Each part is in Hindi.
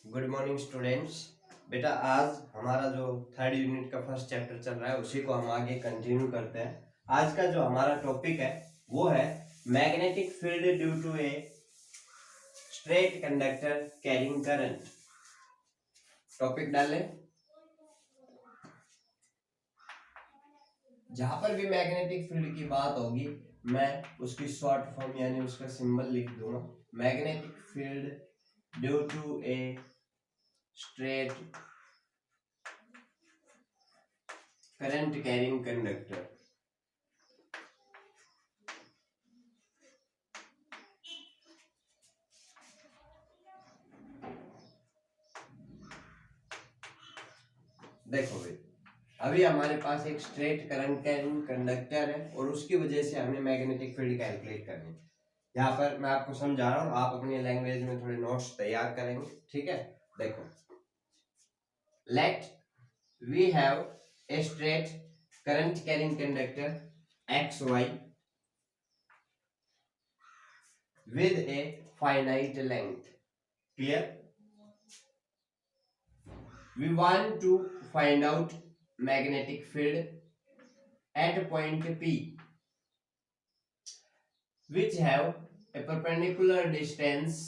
Good morning students. बेटा आज हमारा जो थर्ड यूनिट का फर्स्ट चैप्टर चल रहा है उसी को हम आगे कंटिन्यू करते हैं। आज का जो हमारा टॉपिक है वो है magnetic field due to a straight conductor carrying current. Topic डालें। जहां पर भी मैग्नेटिक फील्ड की बात होगी मैं उसकी शॉर्ट फॉर्म यानी उसका सिंबल लिख दूंगा। Magnetic field due to a straight current carrying conductor. देखो भाई, अभी हमारे पास एक स्ट्रेट करंट कैरिंग कंडक्टर है और उसकी वजह से हमें मैग्नेटिक फील्ड कैलकुलेट करनी है। यहाँ पर मैं आपको समझा रहा हूँ, आप अपनी लैंग्वेज में थोड़े नोट्स तैयार करेंगे, ठीक है। देखो, let we have a straight current carrying conductor X Y with a finite length. Clear? We want to find out magnetic field at point P which have a perpendicular distance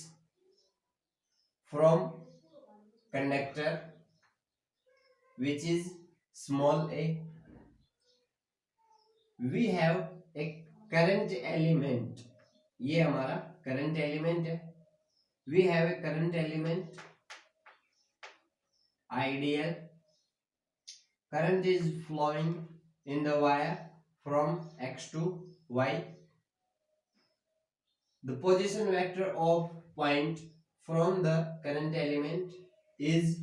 from conductor which is small a. We have a current element, ये हमारा करंट एलिमेंट है। We have a current element ideal current is flowing in the wire from x to y. The position vector of point from the current element is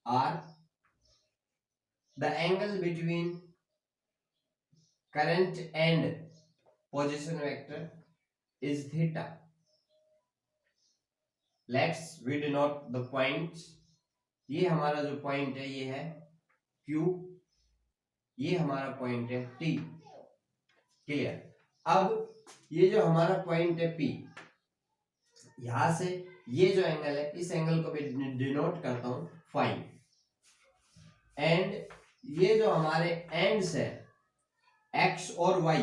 r. The angle between current and position vector is theta. Let's we denote the points. ये हमारा जो पॉइंट है ये है Q, ये हमारा पॉइंट है T। क्लियर? अब ये जो हमारा पॉइंट है P, यहां से ये जो एंगल है इस एंगल को मैं डिनोट करता हूं फाई। एंड ये जो हमारे एंड्स है X और Y,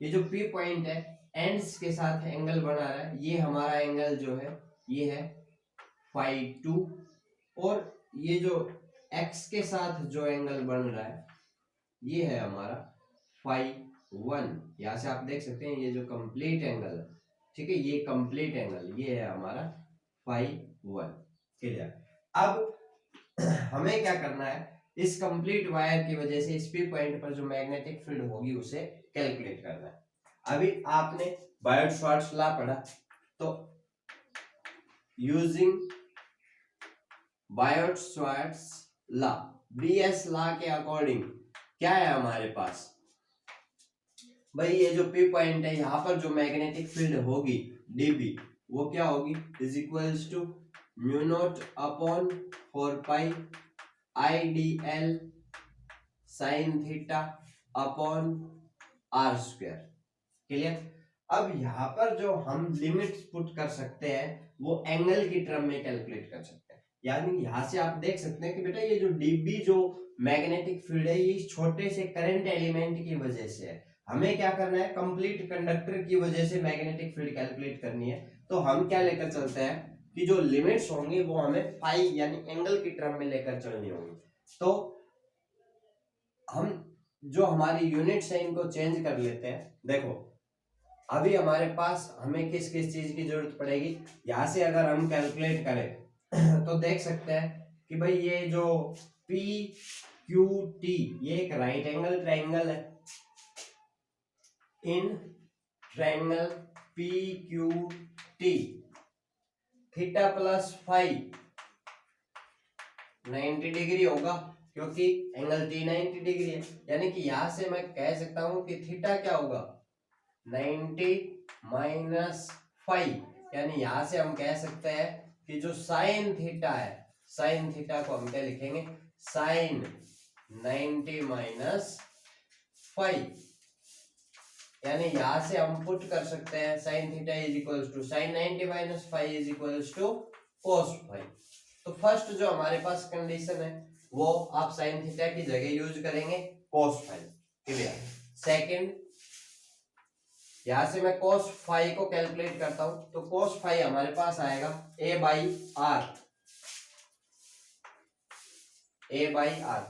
ये जो P पॉइंट है एंड्स के साथ एंगल बना रहा है, ये हमारा एंगल जो है ये है फाई 2। और ये जो x के साथ जो एंगल बन रहा है ये है हमारा फाई 1। यहां से आप देख सकते हैं ये जो कंप्लीट एंगल है, ठीक है, ये कंप्लीट एंगल ये है हमारा फाई 1। क्लियर? अब हमें क्या करना है, इस कंप्लीट वायर की वजह से इस पी पॉइंट पर जो मैग्नेटिक फील्ड होगी उसे कैलकुलेट करना है। अभी आपने बायोट-सावर्ट्स लॉ पढ़ा, तो using Biot Savart's law, BS law के अकॉर्डिंग क्या है हमारे पास भाई, ये जो पी पॉइंट है यहाँ पर जो मैग्नेटिक फील्ड होगी डीबी वो क्या होगी, is equals to mu naught upon 4 pi I D L sine theta upon R square. Clear? अब यहाँ पर जो हम लिमिट्स पुट कर सकते हैं वो एंगल की टर्म में कैलकुलेट कर सकते हैं। यानी यहाँ से आप देख सकते हैं कि बेटा ये जो डीबी जो मैग्नेटिक फील्ड है ये छोटे से करंट एलिमेंट की वजह से है। हमें क्या करना है, कंप्लीट कंडक्टर की वजह से मैग्नेटिक फील्ड कैलकुलेट करनी है। तो हम क्या लेकर चलते हैं कि जो लिमिट्स होंगी वो हमें फाई यानी एंगल की टर्म में लेकर चलनी होगी। तो हम जो हमारी यूनिट्स है इनको चेंज कर लेते हैं। देखो, अभी हमारे पास हमें किस किस चीज की जरूरत पड़ेगी, यहां से अगर हम कैलकुलेट करें तो देख सकते हैं कि भाई ये जो पी क्यू टी ये एक राइट एंगल ट्राइंगल है। In triangle P Q T theta plus phi 90 degree होगा क्योंकि एंगल टी 90 डिग्री है। यानी कि यहां से मैं कह सकता हूं कि थीटा क्या होगा 90 माइनस फाई। यानी यहां से हम कह सकते हैं कि जो साइन थीटा है, साइन थीटा को हम क्या लिखेंगे, साइन 90 माइनस फाई। यानी यहां से हम पुट कर सकते हैं sine theta is equals to sine 90 minus phi is equals to cos phi. तो फर्स्ट जो हमारे पास कंडीशन है वो आप साइन थीटा की जगह यूज करेंगे cos फाई। क्लियर। सेकंड, यहां से मैं cos फाई को कैलकुलेट करता हूं, तो cos फाई हमारे पास आएगा a बाई आर,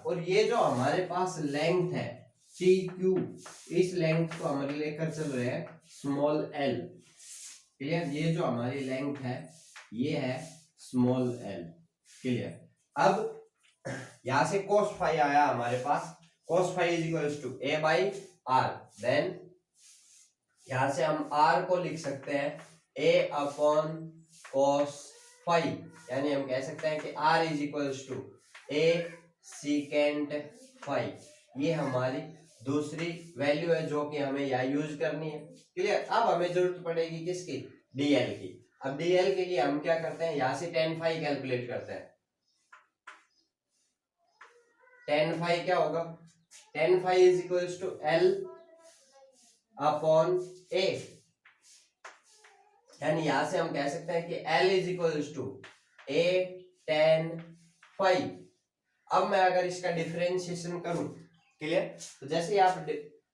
और ये जो हमारे पास लेंथ है टी क्यू, इस लेंथ को हम लेकर चल रहे हैं स्मॉल एल। क्लियर। ये जो हमारी लेंथ है ये है स्मॉल एल। क्लियर। अब यहां से cos फाई आया हमारे पास, cos फाई is equals to a by R, then यहां से हम r को लिख सकते हैं a अपॉन cos फाई, यानी हम कह सकते हैं कि r is equals to a secant phi. ये हमारी दूसरी वैल्यू है जो कि हमें यहाँ यूज करनी है। क्लियर। अब हमें जरूरत पड़ेगी किसकी, dl की। अब dl के लिए हम क्या करते हैं, यहां से tan फाई कैलकुलेट करते हैं। tan फाई क्या होगा, tan phi is equals to l upon a, यानी यहां से हम कह सकते हैं कि l is equals to a tan phi. अब मैं अगर इसका डिफरेंशिएशन करूं, क्लियर, तो जैसे आप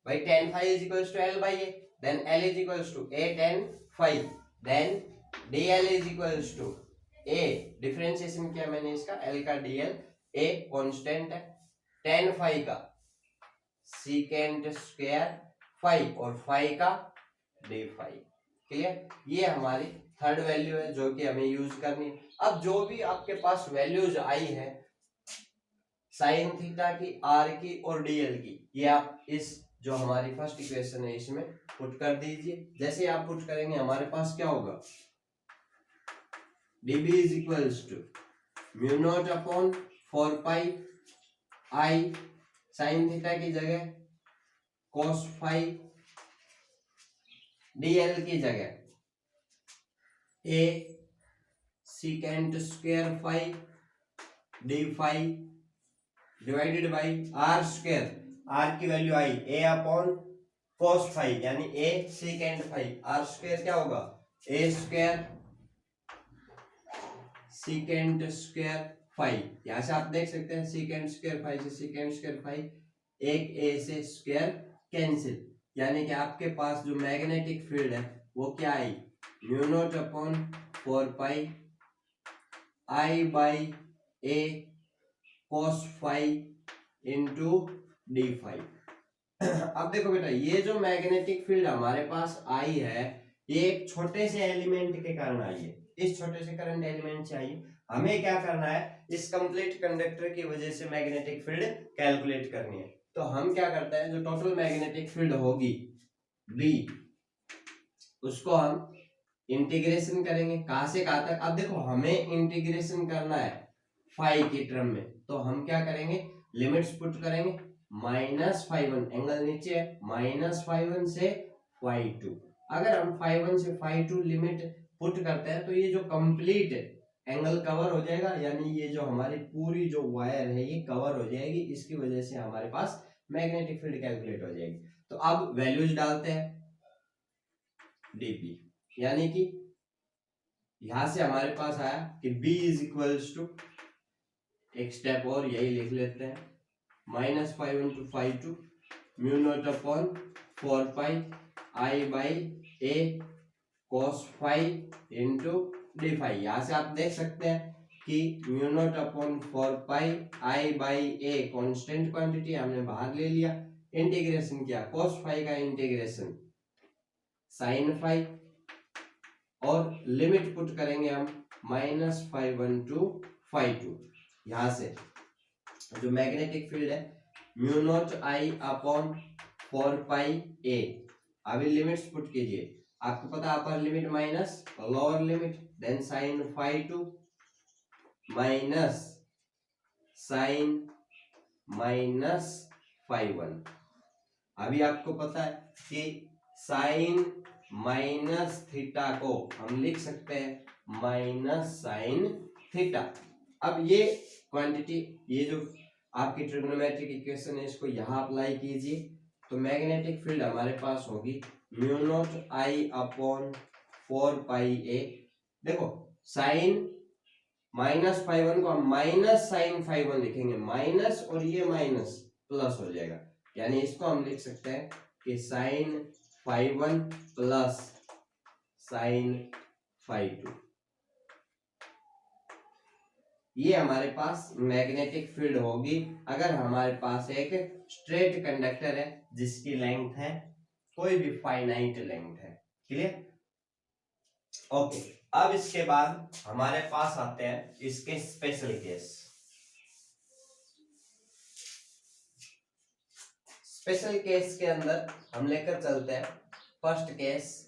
भाई tan phi is equals to l by a, then l is equals to a tan phi, then dl is equals to a, differentiation किया मैंने इसका, l का dl, a कांस्टेंट है, tan फाई का सीकेंट स्क्वायर फाई और फाई का d फाई। क्लियर। ये हमारी थर्ड वैल्यू है जो कि हमें यूज करनी है। अब जो भी आपके पास वैल्यूज आई है साइन थीटा की, आर की और डीएल की, ये आप इस जो हमारी फर्स्ट इक्वेशन है इसमें पुट कर दीजिए। जैसे आप पुट करेंगे हमारे पास क्या होगा, dB is equals to mu naught upon 4 pi I sine theta की जगह cos फाई, dl की जगह a secant square phi d phi divided by R square, R की value I a upon cos phi, यानी a secant phi, R square क्या होगा a square secant square phi. यहां से आप देख सकते हैं सीकेंट स्क्वायर फाई से सीकेंट स्क्वायर फाई, एक a से स्क्वायर कैंसिल, यानी कि आपके पास जो मैग्नेटिक फील्ड है वो क्या I, mu naught upon 4 pi I by a cos phi into D phi. अब देखो बेटा, ये जो मैग्नेटिक फील्ड हमारे पास आई है ये एक छोटे से एलिमेंट के कारण आई है, इस छोटे से करंट एलिमेंट से आई है। हमें क्या करना है, इस कंप्लीट कंडक्टर की वजह से मैग्नेटिक फील्ड कैलकुलेट करनी है। तो हम क्या करते हैं, जो टोटल मैग्नेटिक फील्ड होगी B, उसको हम इंटीग्रेशन करेंगे कहां से कहां तक। अब देखो हमें इंटीग्रेशन करना है फाई की टर्म में, तो हम क्या करेंगे, लिमिट्स पुट करेंगे -φ1, एंगल नीचे है, -φ1 से φ2। अगर हम φ1 से φ2 लिमिट पुट करते हैं तो ये जो कंप्लीट एंगल कवर हो जाएगा, यानी ये जो हमारी पूरी जो वायर है ये कवर हो जाएगी, इसकी वजह से हमारे पास मैग्नेटिक फील्ड कैलकुलेट हो जाएगी। तो अब वैल्यूज डालते हैं dp, यानी कि यहां से हमारे पास आया कि b इज इक्वल्स टू, एक स्टेप और यही लिख लेते हैं, -φ1 to φ2 mu naught upon 4 pi I by a cos phi into D phi. यहां से आप देख सकते हैं कि mu naught upon 4 pi I by a constant quantity हमने बाहर ले लिया, इंटीग्रेशन किया cos फाई का इंटीग्रेशन sin फाई, और लिमिट पुट करेंगे हम -φ1 to φ2। यहां से जो मैग्नेटिक फील्ड है mu naught I upon 4 pi a, अभी लिमिट्स पुट कीजिए, आपको पता upper limit minus lower limit, then sine φ2 minus sine minus φ1। अभी आपको पता है कि साइन माइनस थीटा को हम लिख सकते हैं माइनस साइन थीटा। अब ये क्वांटिटी, ये जो आपकी ट्रिग्नोमेट्रिक इक्वेशन है इसको यहाँ अप्लाई कीजिए, तो मैग्नेटिक फील्ड हमारे पास होगी mu naught I upon 4 pi a। देखो साइन -φ1 को हम माइनस साइन φ1 लिखेंगे, माइनस और ये माइनस प्लस हो जाएगा, यानी इसको हम लिख सकते हैं कि साइन φ1 प्लस साइन φ2। ये हमारे पास मैग्नेटिक फील्ड होगी अगर हमारे पास एक स्ट्रेट कंडक्टर है जिसकी लेंथ है कोई भी फाइनाइट लेंथ है। क्लियर? ओके, अब इसके बाद हमारे पास आते हैं इसके स्पेशल केस। स्पेशल केस के अंदर हम लेकर चलते हैं फर्स्ट केस,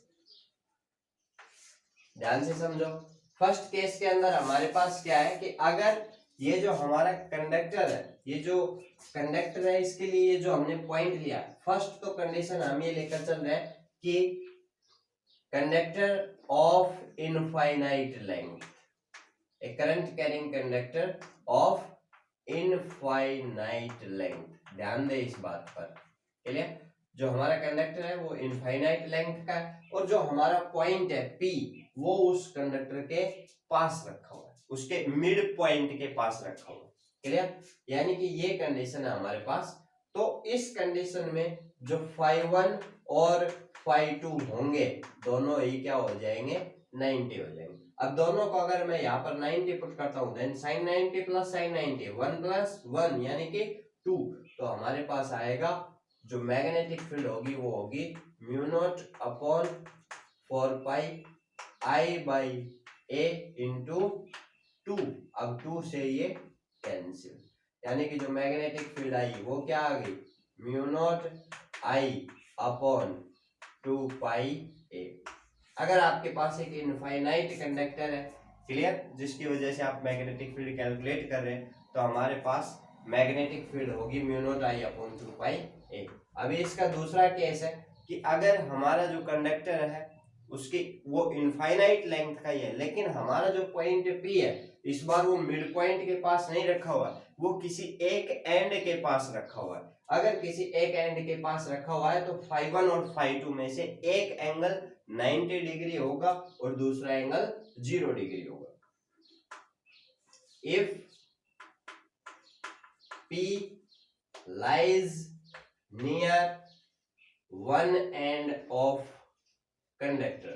ध्यान से समझो। फर्स्ट केस के अंदर हमारे पास क्या है कि अगर ये जो हमारा कंडक्टर है, ये जो कंडक्टर है इसके लिए ये जो हमने पॉइंट लिया, फर्स्ट तो कंडीशन हम ये लेकर चल रहे हैं कि conductor of infinite length, A current carrying conductor of infinite length, ध्यान दे इस बात पर। क्लियर? जो हमारा कंडक्टर है वो इनफाइनाइट लेंथ का है और जो हमारा पॉइंट है P वो उस कंडक्टर के पास रखा हुआ है, उसके मिड पॉइंट के पास रखा हुआ है। क्लियर? यानी कि ये कंडीशन है हमारे पास। तो इस कंडीशन में जो φ1 और φ2 होंगे दोनों ही क्या हो जाएंगे, 90 हो जाएंगे। अब दोनों को अगर मैं यहाँ पर 90 पुट करता हूँ, then sin 90 plus sin 90 1 plus 1 यानी कि 2, तो हमारे पास आएगा जो मैग्नेटिक फील्ड होगी वो होगी mu naught upon 4 pi I by A into 2। अब 2 से ये कैंसिल, यानी कि जो मैग्नेटिक फील्ड आई वो क्या आ गई, म्यू नॉट आई अपॉन 2 पाई ए। अगर आपके पास एक इनफाइनाइट कंडक्टर है, क्लियर, जिसकी वजह से आप मैग्नेटिक फील्ड कैलकुलेट कर रहे हैं, तो हमारे पास मैग्नेटिक फील्ड होगी म्यू नॉट आई अपॉन 2 पाई ए। अभी इसका दूसरा केस है कि अगर हमारा जो कंडक्टर है उसकी वो इनफाइनाइट लेंथ का ही है, लेकिन हमारा जो पॉइंट P है इस बार वो मिड पॉइंट के पास नहीं रखा हुआ, वो किसी एक एंड के पास रखा हुआ है। अगर किसी एक एंड के पास रखा हुआ है तो φ1 और φ2 में से एक एंगल 90 डिग्री होगा और दूसरा एंगल 0 डिग्री होगा। If P lies near one end of conductor,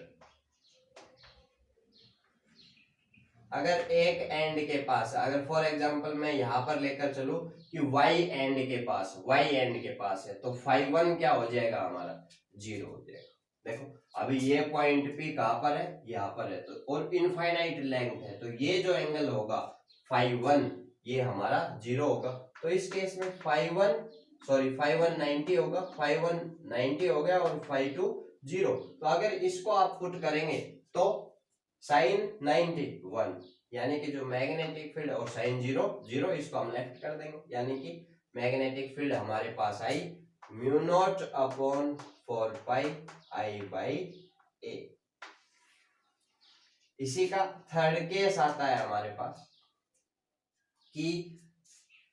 अगर एक एंड के पास, अगर फॉर एग्जांपल मैं यहां पर लेकर चलूं कि y एंड के पास, y एंड के पास है, तो φ1 क्या हो जाएगा हमारा, 0 हो जाएगा। देखो अभी ये पॉइंट P कहां पर है, यहाँ पर है, तो और इनफाइनाइट लेंथ है, तो ये जो एंगल होगा φ1 ये हमारा 0 होगा। तो इस केस में φ1 90 होगा, φ1 90 हो गया और φ2 0। तो अगर इसको आप पुट करेंगे तो साइन 90 1, यानी कि जो मैग्नेटिक फील्ड और साइन 0 0, इसको हम लेफ्ट कर देंगे, यानी कि मैग्नेटिक फील्ड हमारे पास I mu naught upon 4 pi I by A. इसी का थर्ड केस आता है हमारे पास कि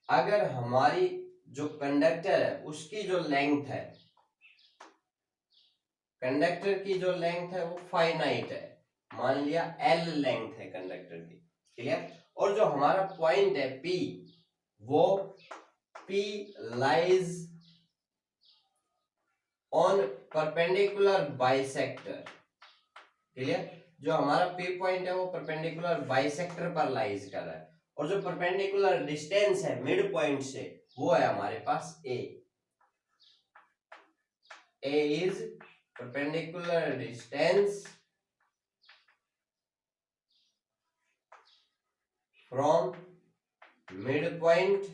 अगर हमारी जो कंडक्टर है उसकी जो लेंथ है, कंडक्टर की जो लेंथ है वो फाइनाइट है, मान लिया L लेंथ है कंडक्टर की। क्लियर? और जो हमारा पॉइंट है P, वो P lies on perpendicular bisector. Clear? जो हमारा P पॉइंट है वो परपेंडिकुलर बाइसेक्टर पर लाइज कर रहा है, और जो परपेंडिकुलर डिस्टेंस है मिड पॉइंट से वो है हमारे पास A। A is perpendicular distance from midpoint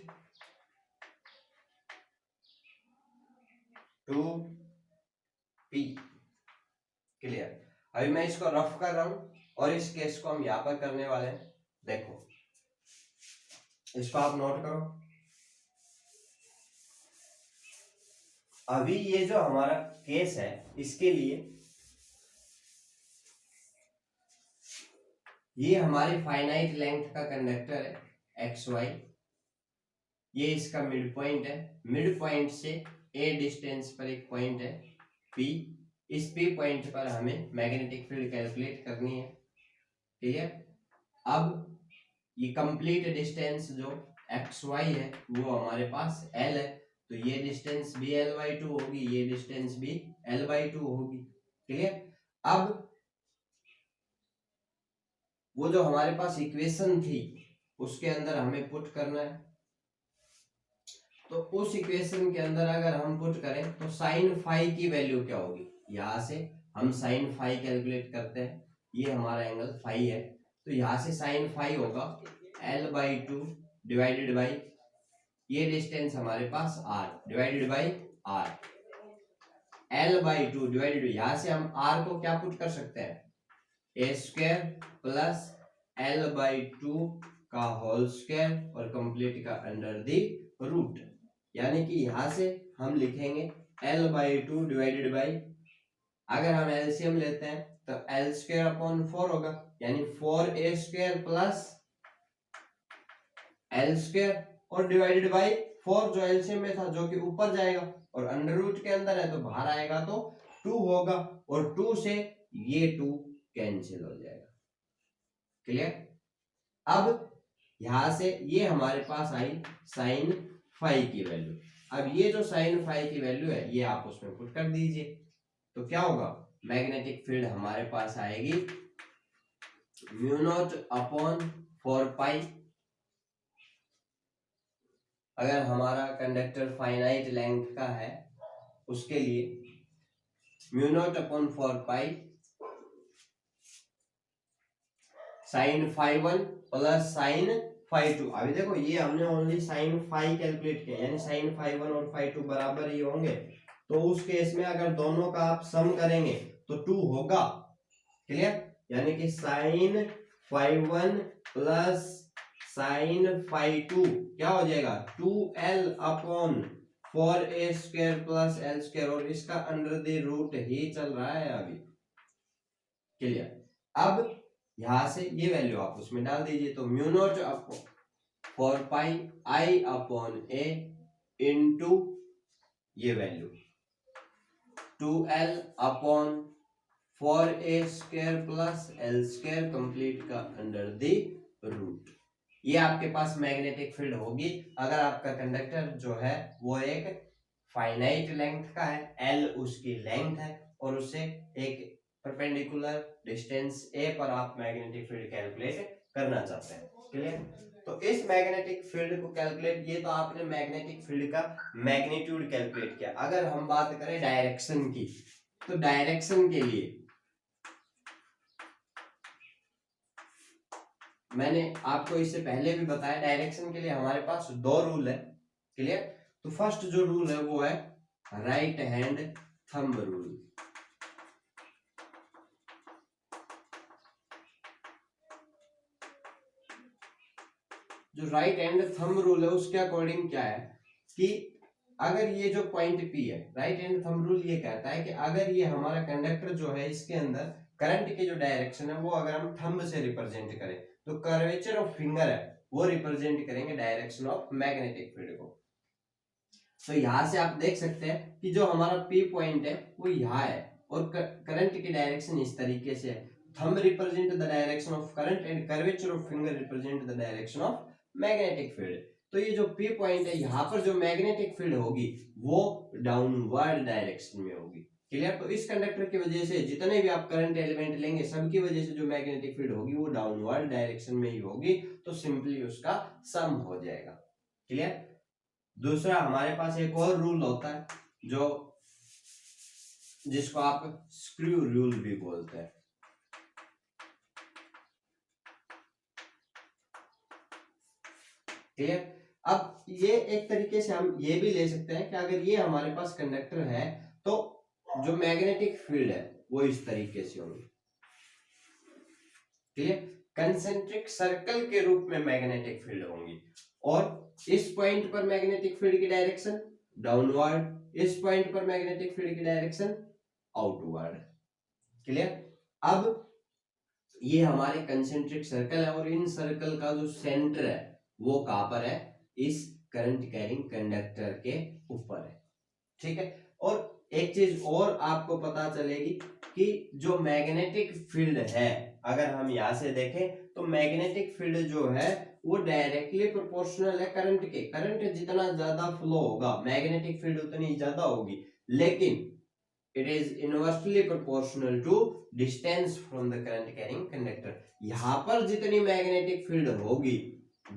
to P। Clear? अभी मैं इसको रफ कर रहा हूं और इस केस को हम यहां पर करने वाले हैं। देखो इसको आप नोट करो। अभी ये जो हमारा केस है इसके लिए ये हमारी फाइनाइट लेंथ का कंडक्टर है XY, ये इसका मिड पॉइंट है, मिड पॉइंट से A डिस्टेंस पर एक पॉइंट है P, इस P पॉइंट पर हमें मैग्नेटिक फील्ड कैलकुलेट करनी है। ठीक है? अब ये कंप्लीट डिस्टेंस जो एक्स वाई है वो हमारे पास एल है, तो ये डिस्टेंस भी l/2 होगी, ये डिस्टेंस भी l/2 होगी। क्लियर। अब वो जो हमारे पास इक्वेशन थी उसके अंदर हमें पुट करना है, तो उस इक्वेशन के अंदर अगर हम पुट करें तो साइन फाई की वैल्यू क्या होगी, यहां से हम साइन फाई कैलकुलेट करते हैं, ये हमारा एंगल फाई है, तो यहां से साइन फाई होगा l/2 डिवाइडेड बाई ये डिस्टेंस हमारे पास r divided by r, l/2 divided, यहां से हम r को क्या पुट कर सकते हैं, a² प्लस l/2 का होल स्क्वायर और कंप्लीट का अंडर द रूट, यानी कि यहां से हम लिखेंगे l/2 डिवाइडेड बाई, अगर हम एलसीएम लेते हैं तो l²/4 होगा, यानी 4a² प्लस l² और डिवाइडेड बाई 4 जो एलसीएम में था जो कि ऊपर जाएगा और अंडर रूट के अंदर है तो बाहर आएगा तो 2 होगा, और 2 से ये 2 कैंसिल हो जाएगा। क्लियर। अब यहां से ये हमारे पास आई साइन फाई की वैल्यू, अब ये जो साइन फाई की वैल्यू है ये आप उसमें पुट कर दीजिए, तो क्या होगा, मैग्नेटिक फील्ड हमारे पास आएगी μ0/4π, अगर हमारा कंडक्टर फाइनाइट लेंथ का है उसके लिए μ0/4π साइन φ1 प्लस साइन φ2। अभी देखो ये हमने ओनली साइन फाई कैलकुलेट किया, यानी साइन φ1 और φ2 बराबर ही होंगे, तो उस केस में अगर दोनों का आप सम करेंगे तो 2 होगा। क्लियर। यानी कि साइन φ1 प्लस साइन φ2 क्या हो जाएगा, 2l/4a² प्लस l², और इसका अंडर द रूट ही चल रहा है अभी। क्लियर। अब यहां से ये वैल्यू आप उसमें डाल दीजिए, तो μ0/4π I/a इंटू ये value 2l/4a² plus l² complete का अंडर द रूट, ये आपके पास मैग्नेटिक फील्ड होगी अगर आपका कंडक्टर जो है वो एक फाइनाइट लेंथ का है, l उसकी लेंथ है और उससे एक परपेंडिकुलर डिस्टेंस a पर आप मैग्नेटिक फील्ड कैलकुलेट करना चाहते हैं। क्लियर। तो इस मैग्नेटिक फील्ड को कैलकुलेट, ये तो आपने मैग्नेटिक फील्ड का मैग्नीट्यूड कैलकुलेट किया। अगर हम बात करें डायरेक्शन की, तो डायरेक्शन के लिए मैंने आपको इससे पहले भी बताया, डायरेक्शन के लिए हमारे पास 2 रूल है। क्लियर। तो फर्स्ट जो रूल है वो है राइट हैंड थंब रूल। जो राइट हैंड थंब रूल है उसके अकॉर्डिंग क्या है कि अगर ये जो पॉइंट P है, राइट हैंड थंब रूल ये कहता है कि अगर ये हमारा कंडक्टर जो है इसके अंदर करंट की जो डायरेक्शन है वो अगर हम थंब से रिप्रेजेंट करें तो कर्वेचर ऑफ फिंगर है वो रिप्रेजेंट करेंगे डायरेक्शन ऑफ मैग्नेटिक फील्ड को। तो यहां से आप देख सकते हैं कि जो हमारा P पॉइंट है वो यहाँ है और करंट की डायरेक्शन इस तरीके से है। Thumb represent the direction of current and curvature of finger represent the direction of magnetic field. तो ये जो P पॉइंट है यहाँ पर जो मैग्नेटिक फील्ड होगी वो डाउनवर्ड डायरेक्शन में होगी। क्लियर। तो इस कंडक्टर की वजह से जितने भी आप करंट एलिमेंट लेंगे सबकी वजह से जो मैग्नेटिक फील्ड होगी वो डाउनवर्ड डायरेक्शन में ही होगी, तो सिंपली उसका सम हो जाएगा। क्लियर। दूसरा हमारे पास एक और रूल होता है जो जिसको आप स्क्रू रूल भी बोलते हैं। क्लियर। अब ये एक तरीके से हम ये भी ले सकते हैं कि अगर ये हमारे पास कंडक्टर है तो जो मैग्नेटिक फील्ड है वो इस तरीके से होगी। क्लियर। कंसेंट्रिक सर्कल के रूप में मैग्नेटिक फील्ड होंगी और इस पॉइंट पर मैग्नेटिक फील्ड की डायरेक्शन डाउनवर्ड, इस पॉइंट पर मैग्नेटिक फील्ड की डायरेक्शन आउटवर्ड। क्लियर। अब ये हमारे कंसेंट्रिक सर्कल है और इन सर्कल का जो सेंटर है वो कहां पर है, इस करंट कैरिंग कंडक्टर के ऊपर है। ठीक है। और एक चीज और आपको पता चलेगी कि जो मैग्नेटिक फील्ड है अगर हम यहाँ से देखें तो मैग्नेटिक फील्ड जो है वो डायरेक्टली प्रोपोर्शनल है करंट के। करंट जितना ज्यादा फ्लो होगा मैग्नेटिक फील्ड उतनी ज्यादा होगी, लेकिन it is inversely proportional to distance from the current carrying conductor. यहाँ पर जितनी मैग्नेटिक फील्ड होगी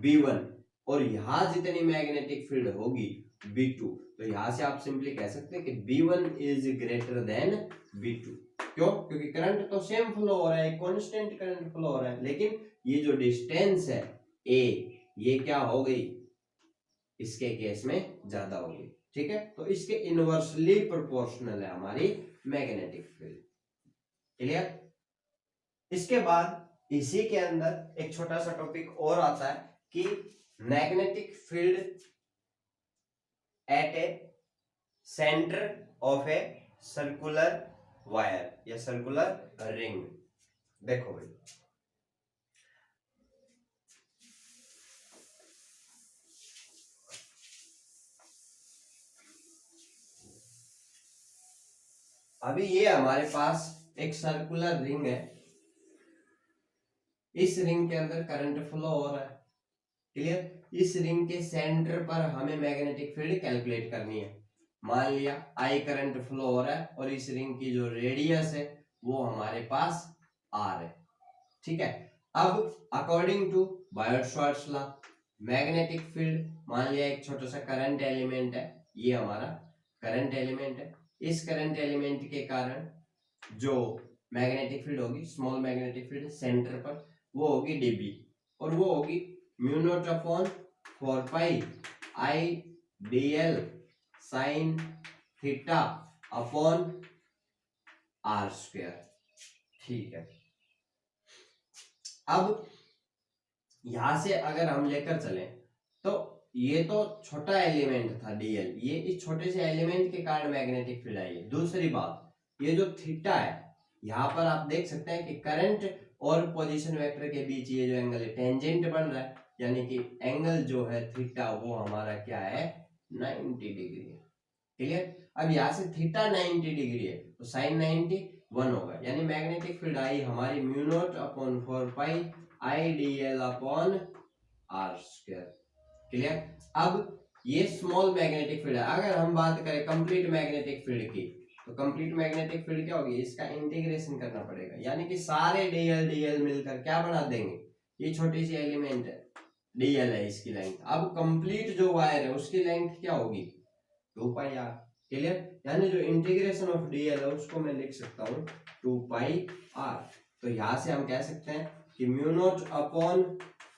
B1 और यहाँ जितनी मैग्नेटिक फील्ड होगी B2, तो यहाँ से आप सिंपली कह सकते हैं कि B1 is greater than B2। क्यों? क्योंकि करंट तो सेम फ्लो हो रहा है, कांस्टेंट करंट फ्लो हो रहा है, लेकिन ये जो डिस्टेंस है A, ये क्या हो गई, इसके केस में ज्यादा हो गई। ठीक है, तो इसके इनवर्सली प्रोपोर्शनल है हमारी मैग्नेटिक फील्ड। क्लियर? इसके बाद इसी के अंदर एक छोटा सा टॉपिक और आता है कि magnetic field at A centre of a circular wire या सर्कुलर रिंग। देखो भाई, अभी ये हमारे पास एक सर्कुलर रिंग है, इस रिंग के अंदर करंट फ्लो हो रहा है। क्लियर? इस रिंग के सेंटर पर हमें मैग्नेटिक फील्ड कैलकुलेट करनी है। मान लिया I करंट फ्लो हो रहा है और इस रिंग की जो रेडियस है वो हमारे पास R है। ठीक है, अब according to Biot Savart's law magnetic field, मान लिया एक छोटा सा करंट एलिमेंट है, ये हमारा करंट एलिमेंट है, इस करंट एलिमेंट के कारण जो मैग्नेटिक फील्ड होगी, स्मॉल मैग्नेटिक फील्ड सेंटर पर, वो होगी dB और वो होगी mu naught upon 4 pi I dl sign theta upon R square. ठीक है, अब यहां से अगर हम लेकर चलें तो ये तो छोटा एलिमेंट था dl, ये इस छोटे से एलिमेंट के कारण मैग्नेटिक फील्ड आई है। दूसरी बात, ये जो थीटा है, यहाँ पर आप देख सकते हैं कि करंट और पोजीशन वेक्टर के बीच ये जो एंगल है टेंजेंट बन रहा है, यानी कि एंगल जो है थीटा वो हमारा क्या है, 90 डिग्री है। क्लियर? अब यहाँ से थीटा 90 डिग्री है तो साइन 90 1 होगा, यानी मैग्नेटिक फील्ड आई हमारी mu naught upon 4 pi I dl upon R square. Clear? अब ये स्मॉल मैग्नेटिक फील्ड है। अगर हम बात करें कंप्लीट मैग्नेटिक फील्ड की, तो कंप्लीट मैग्नेटिक फील्ड क्या होगी, इसका इंटीग्रेशन करना पड़ेगा, यानी कि सारे dl मिलकर क्या बना देंगे, ये छोटी सी एलिमेंट है dl है, इसकी लेंथ। अब कंप्लीट जो वायर है उसकी लेंथ क्या होगी, 2 पाई r। क्लियर? यानी जो इंटीग्रेशन ऑफ dl है उसको मैं लिख सकता हूँ 2 पाई r। तो यहां से हम कह सकते हैं कि mu naught upon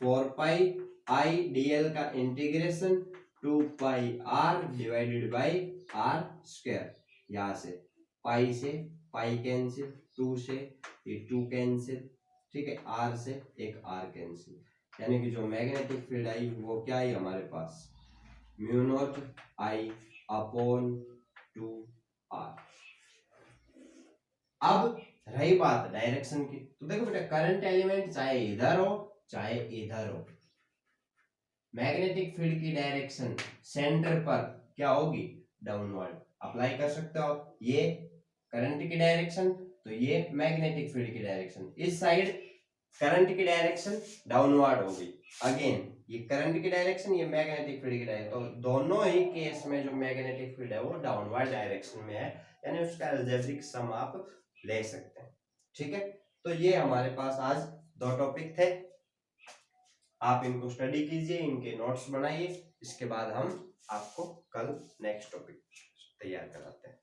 4 pi I dl का integration 2 pi r divided by r square. यहां से पाई कैंसिल, 2 से ये 2 कैंसिल, ठीक है, r से एक r कैंसिल, यानी कि जो मैग्नेटिक फील्ड आई वो क्या आई हमारे पास, mu naught I upon 2r। अब रही बात डायरेक्शन की, तो देखो बेटा करंट एलिमेंट चाहे इधर हो चाहे इधर हो, मैग्नेटिक फील्ड की डायरेक्शन सेंटर पर क्या होगी, डाउनवर्ड। अप्लाई कर सकते हो आप, ये करंट की डायरेक्शन तो ये मैग्नेटिक फील्ड की डायरेक्शन, इस साइड करंट की डायरेक्शन डाउनवर्ड होगी। अगेन ये करंट की डायरेक्शन, ये मैग्नेटिक फील्ड की डायरेक्शन, तो दोनों ही केस में जो मैग्नेटिक फील्ड है वो डाउनवर्ड डायरेक्शन में है, यानी उसका अलजेब्रिक सम आप ले सकते हैं। ठीक है, तो ये हमारे पास आज 2 टॉपिक थे, आप इनको स्टडी कीजिए, इनके नोट्स बनाइए, इसके बाद हम आपको कल नेक्स्ट टॉपिक तैयार कराते हैं।